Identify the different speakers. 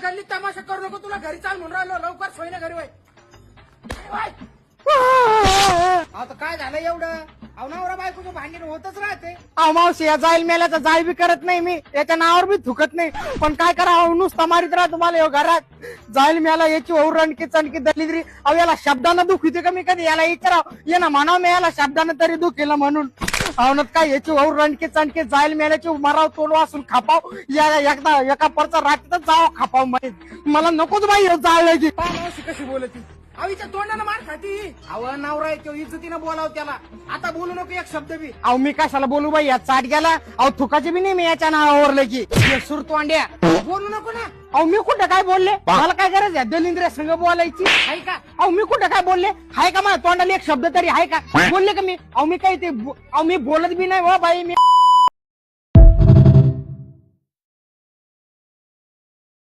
Speaker 1: गल्लीत तमाशा करू नको, तुला घरी चाल म्हणून राहिलो, लवकर सोय ना घरी वय. आता काय झालं एवढं? अवनावरा बायकोचं भांडण होतच राहते.
Speaker 2: अहो मावशी, या जाईल मेल्याचा जाळ बी करत नाही मी, याच्या नावावर बी थुकत नाही, पण काय करावं, नुसता मारित राहा तुम्हाला यो घरात. जाईल मेला याची ओरणकी चणकी दलिद्री. अहो याला शब्दानं दुख होते का मी कधी याला विचाराव, ये ना म्हणाव मी याला शब्दानं तरी दुख केलं म्हणून. अवनत काय याची ओरणकी चणकी जाईल मेल्याची मराव तोल वासून खापाव, एकदा एका परचा रात्रीतच जावं खापाव माहित. मला नकोच बाई जाळल्याची.
Speaker 1: मावशी कशी बोलती, आईच्या तोंडानं मार खाती. अव नवरा आहे तो, इज्जतीनं बोलाव त्याला. आता बोलू नको एक शब्द बी.
Speaker 2: अहो मी कशाला बोलू बाई, या चाट गेला. अहो थुकाची बी नाही मी याच्या नावावर लगी.
Speaker 1: सुरतोंड्या बोलू नको ना.
Speaker 2: अहो मी कुठं काय बोलले, मला काय गरज आहे दलिंद्र संघ बोलायची आहे का? अहो मी कुठं काय बोलले, हाय का माझ्या तोंडाला एक शब्द तरी आहे का? बोलले का मी? अहो मी काही ते अहो मी बोलत बी नाही हो बाई. मी